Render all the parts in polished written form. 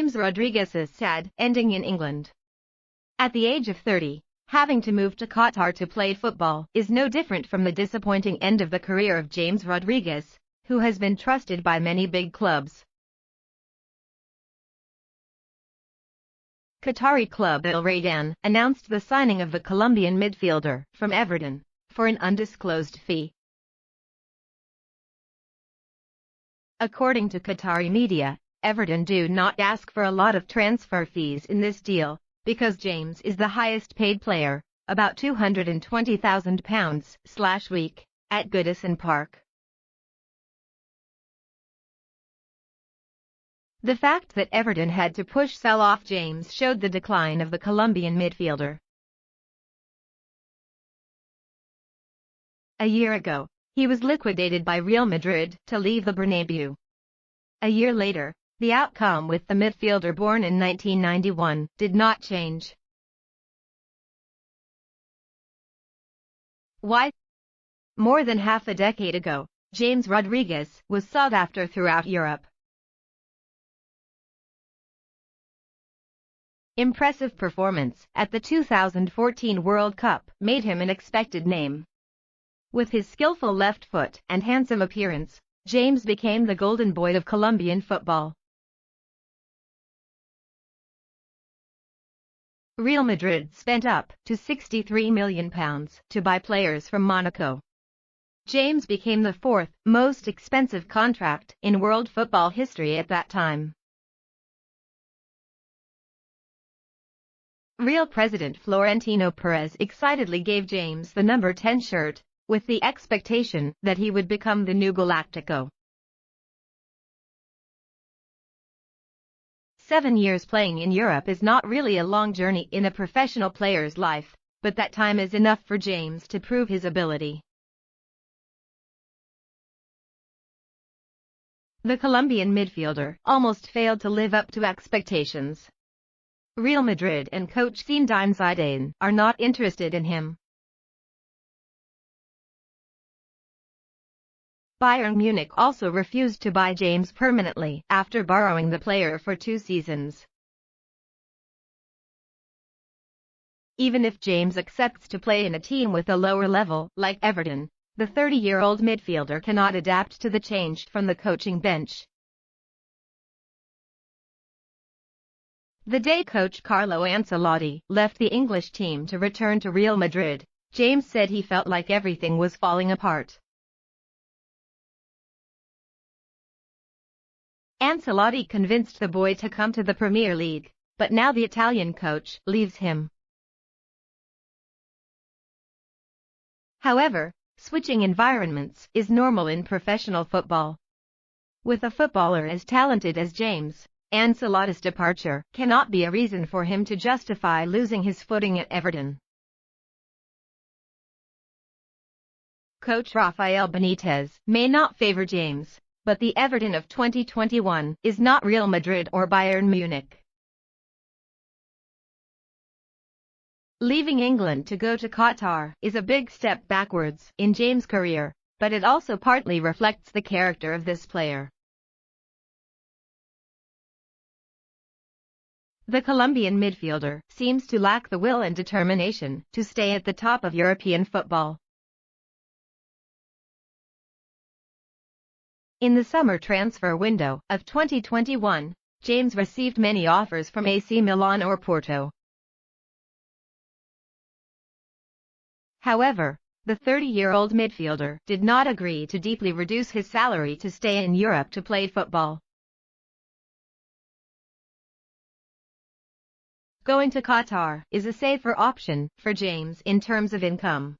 James Rodriguez's sad ending in England. At the age of 30, having to move to Qatar to play football is no different from the disappointing end of the career of James Rodriguez, who has been trusted by many big clubs. Qatari club Rayyan announced the signing of the Colombian midfielder from Everton for an undisclosed fee. According to Qatari media, Everton do not ask for a lot of transfer fees in this deal, because James is the highest paid player, about £220,000/week, at Goodison Park. The fact that Everton had to sell off James showed the decline of the Colombian midfielder. A year ago, he was liquidated by Real Madrid to leave the Bernabeu. A year later, the outcome with the midfielder born in 1991 did not change. Why? More than half a decade ago, James Rodriguez was sought after throughout Europe. Impressive performance at the 2014 World Cup made him an expected name. With his skillful left foot and handsome appearance, James became the golden boy of Colombian football. Real Madrid spent up to £63 million to buy players from Monaco. James became the fourth most expensive contract in world football history at that time. Real President Florentino Perez excitedly gave James the number 10 shirt, with the expectation that he would become the new Galactico. 7 years playing in Europe is not really a long journey in a professional player's life, but that time is enough for James to prove his ability. The Colombian midfielder almost failed to live up to expectations. Real Madrid and coach Zinedine Zidane are not interested in him. Bayern Munich also refused to buy James permanently after borrowing the player for 2 seasons. Even if James accepts to play in a team with a lower level, like Everton, the 30-year-old midfielder cannot adapt to the change from the coaching bench. The day coach Carlo Ancelotti left the English team to return to Real Madrid, James said he felt like everything was falling apart. Ancelotti convinced the boy to come to the Premier League, but now the Italian coach leaves him. However, switching environments is normal in professional football. With a footballer as talented as James, Ancelotti's departure cannot be a reason for him to justify losing his footing at Everton. Coach Rafael Benitez may not favor James, but the Everton of 2021 is not Real Madrid or Bayern Munich. Leaving England to go to Qatar is a big step backwards in James' career, but it also partly reflects the character of this player. The Colombian midfielder seems to lack the will and determination to stay at the top of European football. In the summer transfer window of 2021, James received many offers from AC Milan or Porto. However, the 30-year-old midfielder did not agree to deeply reduce his salary to stay in Europe to play football. Going to Qatar is a safer option for James in terms of income.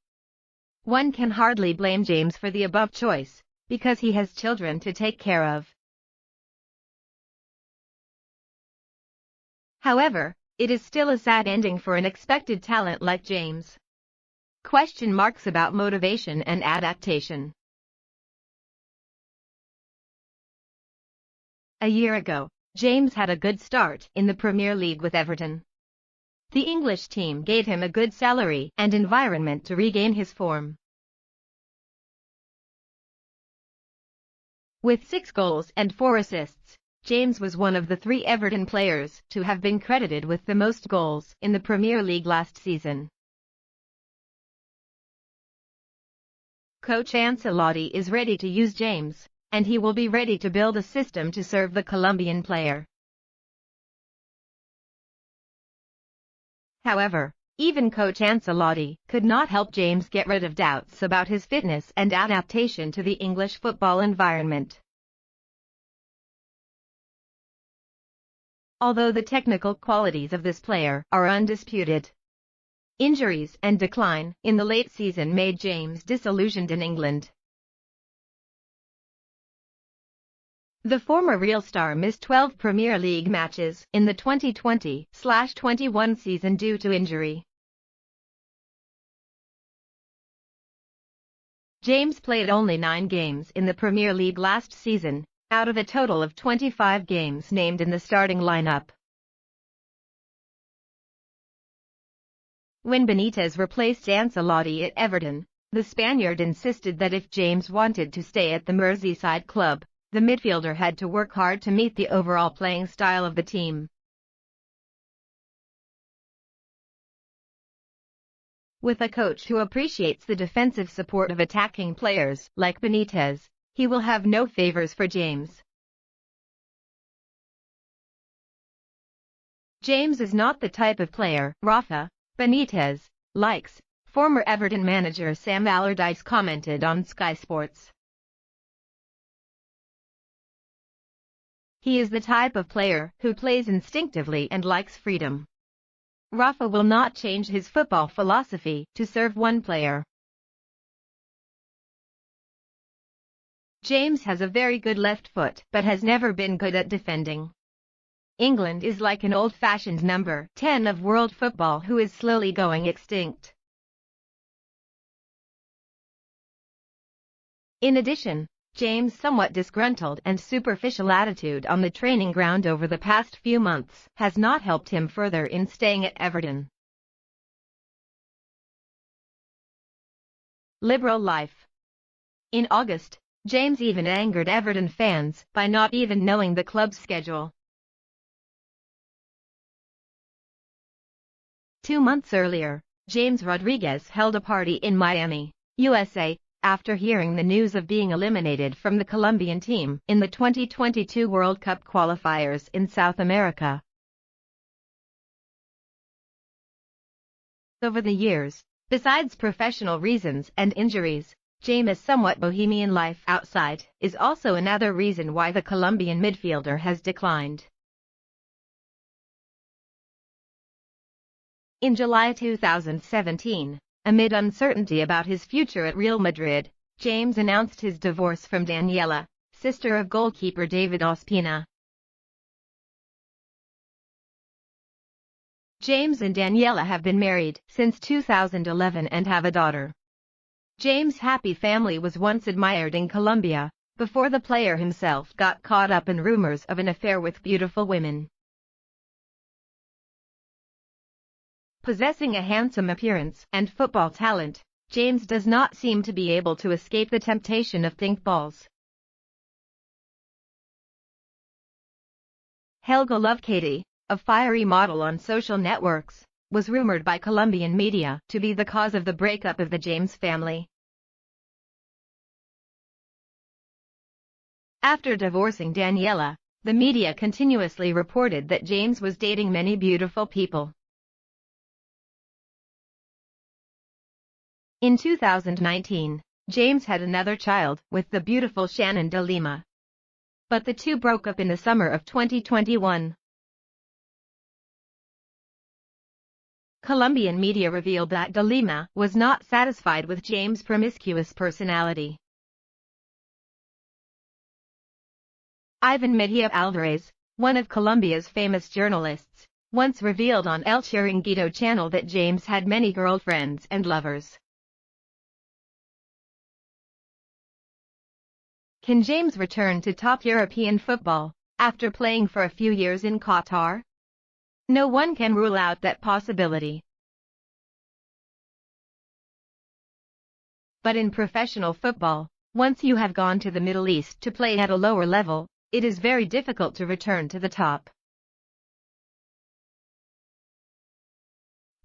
One can hardly blame James for the above choice, because he has children to take care of. However, it is still a sad ending for an expected talent like James. Question marks about motivation and adaptation. A year ago, James had a good start in the Premier League with Everton. The English team gave him a good salary and environment to regain his form. With 6 goals and 4 assists, James was one of the 3 Everton players to have been credited with the most goals in the Premier League last season. Coach Ancelotti is ready to use James, and he will be ready to build a system to serve the Colombian player. However, even Coach Ancelotti could not help James get rid of doubts about his fitness and adaptation to the English football environment. Although the technical qualities of this player are undisputed, injuries and decline in the late season made James disillusioned in England. The former Real star missed 12 Premier League matches in the 2020-21 season due to injury. James played only 9 games in the Premier League last season, out of a total of 25 games named in the starting lineup. When Benitez replaced Ancelotti at Everton, the Spaniard insisted that if James wanted to stay at the Merseyside club, the midfielder had to work hard to meet the overall playing style of the team. With a coach who appreciates the defensive support of attacking players like Benitez, he will have no favors for James. James is not the type of player Rafa Benitez likes, former Everton manager Sam Allardyce commented on Sky Sports. He is the type of player who plays instinctively and likes freedom. Rafa will not change his football philosophy to serve one player. James has a very good left foot but has never been good at defending. England is like an old-fashioned number 10 of world football who is slowly going extinct. In addition, James' somewhat disgruntled and superficial attitude on the training ground over the past few months has not helped him further in staying at Everton. Liberal life. In August, James even angered Everton fans by not even knowing the club's schedule. 2 months earlier, James Rodriguez held a party in Miami, USA, after hearing the news of being eliminated from the Colombian team in the 2022 World Cup qualifiers in South America. Over the years, besides professional reasons and injuries, James' somewhat bohemian life outside is also another reason why the Colombian midfielder has declined. In July 2017, amid uncertainty about his future at Real Madrid, James announced his divorce from Daniela, sister of goalkeeper David Ospina. James and Daniela have been married since 2011 and have a daughter. James' happy family was once admired in Colombia, before the player himself got caught up in rumors of an affair with beautiful women. Possessing a handsome appearance and football talent, James does not seem to be able to escape the temptation of think balls. Helga Lovekaty, a fiery model on social networks, was rumored by Colombian media to be the cause of the breakup of the James family. After divorcing Daniela, the media continuously reported that James was dating many beautiful people. In 2019, James had another child with the beautiful Shannon de Lima. But the two broke up in the summer of 2021. Colombian media revealed that de Lima was not satisfied with James' promiscuous personality. Ivan Mejia Alvarez, one of Colombia's famous journalists, once revealed on El Chiringuito channel that James had many girlfriends and lovers. Can James return to top European football after playing for a few years in Qatar? No one can rule out that possibility. But in professional football, once you have gone to the Middle East to play at a lower level, it is very difficult to return to the top.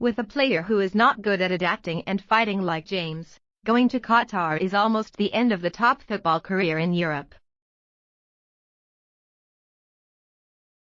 With a player who is not good at adapting and fighting like James, going to Qatar is almost the end of the top football career in Europe.